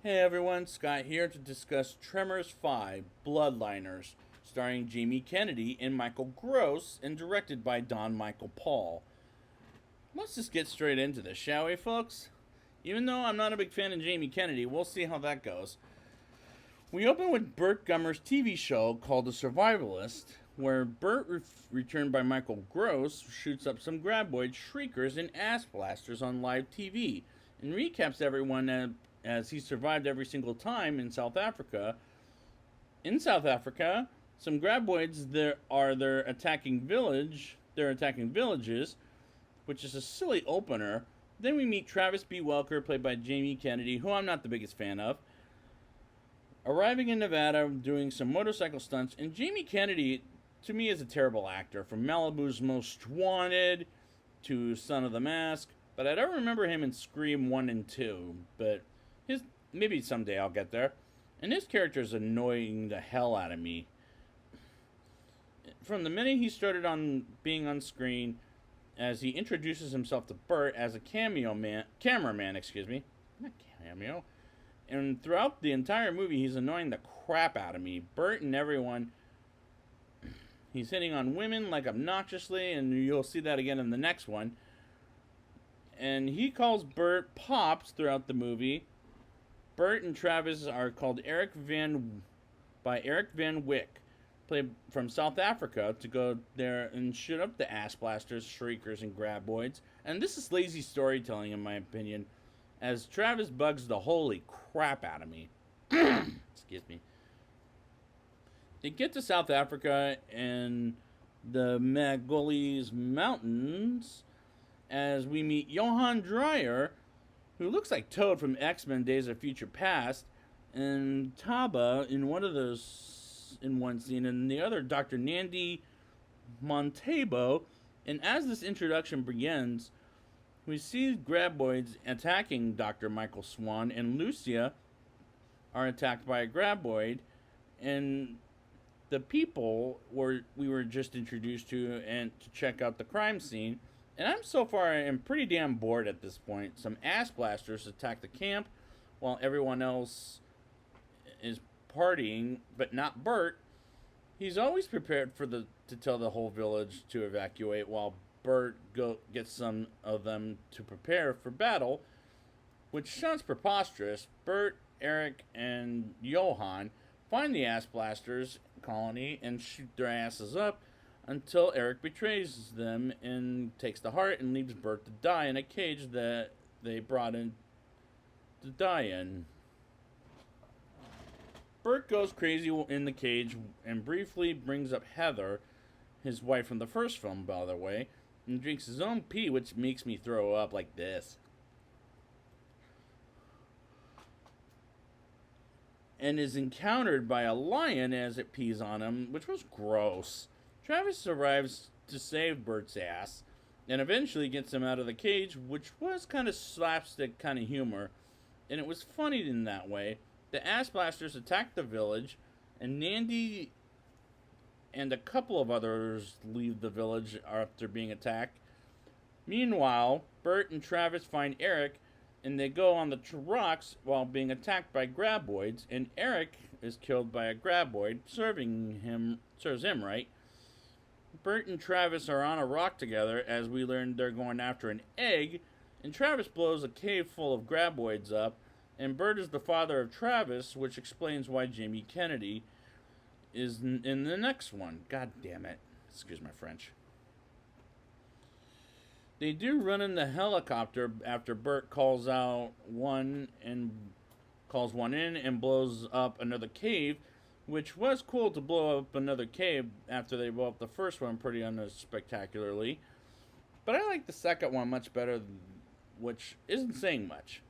Hey everyone, Scott here to discuss Tremors 5 Bloodliners, starring Jamie Kennedy and Michael Gross and directed by Don Michael Paul. Let's just get straight into this, shall we, folks? Even though I'm not a big fan of Jamie Kennedy, we'll see how that goes. We open with Burt Gummer's TV show called The Survivalist, where Burt, returned by Michael Gross, shoots up some graboid shriekers and ass blasters on live TV and recaps everyone as he survived every single time in South Africa. In South Africa, some graboids they're attacking villages, which is a silly opener. Then we meet Travis B. Welker, played by Jamie Kennedy, who I'm not the biggest fan of, arriving in Nevada doing some motorcycle stunts. And Jamie Kennedy, to me, is a terrible actor, from Malibu's Most Wanted to Son of the Mask. But I don't remember him in Scream 1 and 2. But maybe someday I'll get there. And his character is annoying the hell out of me. From the minute he started on being on screen, as he introduces himself to Burt as a cameraman, not cameo. And throughout the entire movie, he's annoying the crap out of me. Burt and everyone. He's hitting on women like obnoxiously, and you'll see that again in the next one. And he calls Burt Pops throughout the movie. Burt and Travis are called Eric Van Wyck, played from South Africa, to go there and shoot up the ass blasters, shriekers, and graboids. And this is lazy storytelling, in my opinion, as Travis bugs the holy crap out of me. Excuse me. They get to South Africa and the Magolies Mountains as we meet Johan Dreyer, who looks like Toad from X-Men Days of Future Past, and Taba in one scene, and the other Dr. Nandi Montebo. And as this introduction begins, we see graboids attacking Dr. Michael Swan, and Lucia are attacked by a graboid, and the people we were just introduced to and to check out the crime scene. And I'm pretty damn bored at this point. Some ass blasters attack the camp while everyone else is partying, but not Burt. He's always prepared to tell the whole village to evacuate, while Burt gets some of them to prepare for battle, which sounds preposterous. Burt, Eric, and Johan find the ass blasters colony and shoot their asses up, until Eric betrays them and takes the heart and leaves Burt to die in a cage that they brought in to die in. Burt goes crazy in the cage and briefly brings up Heather, his wife from the first film, by the way, and drinks his own pee, which makes me throw up like this. And is encountered by a lion as it pees on him, which was gross. Travis arrives to save Burt's ass and eventually gets him out of the cage, which was kind of slapstick kind of humor, and it was funny in that way. The ass blasters attack the village, and Nandi and a couple of others leave the village after being attacked. Meanwhile, Burt and Travis find Eric, and they go on the rocks while being attacked by graboids, and Eric is killed by a graboid, serves him right. Burt and Travis are on a rock together as we learn they're going after an egg, and Travis blows a cave full of graboids up, and Burt is the father of Travis, which explains why Jamie Kennedy is in the next one. God damn it. Excuse my French. They do run in the helicopter after Burt calls one in and blows up another cave, which was cool to blow up another cave after they blew up the first one pretty unspectacularly. But I like the second one much better, which isn't saying much.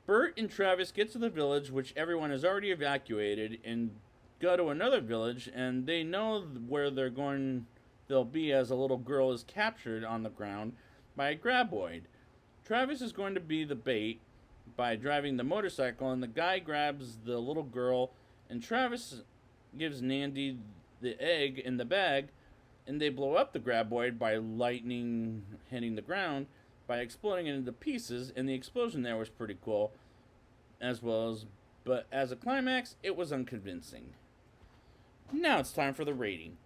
Burt and Travis get to the village, which everyone has already evacuated, and go to another village, and they know where they'll be as a little girl is captured on the ground by a graboid. Travis is going to be the bait by driving the motorcycle, and the guy grabs the little girl, and Travis gives Nandi the egg in the bag, and they blow up the graboid by lightning hitting the ground by exploding it into pieces, and the explosion there was pretty cool. as well as, but as a climax, it was unconvincing. Now it's time for the rating.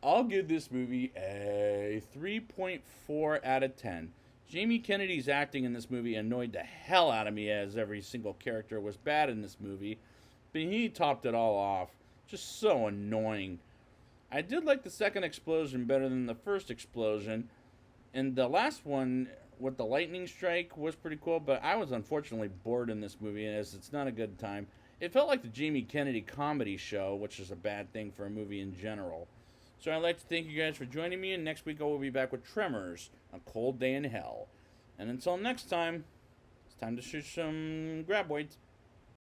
I'll give this movie a 3.4 out of 10. Jamie Kennedy's acting in this movie annoyed the hell out of me, as every single character was bad in this movie, but he topped it all off. Just so annoying. I did like the second explosion better than the first explosion, and the last one with the lightning strike was pretty cool, but I was unfortunately bored in this movie, as it's not a good time. It felt like the Jamie Kennedy comedy show, which is a bad thing for a movie in general. So I'd like to thank you guys for joining me, and next week I will be back with Tremors, A Cold Day in Hell. And until next time, it's time to shoot some graboids.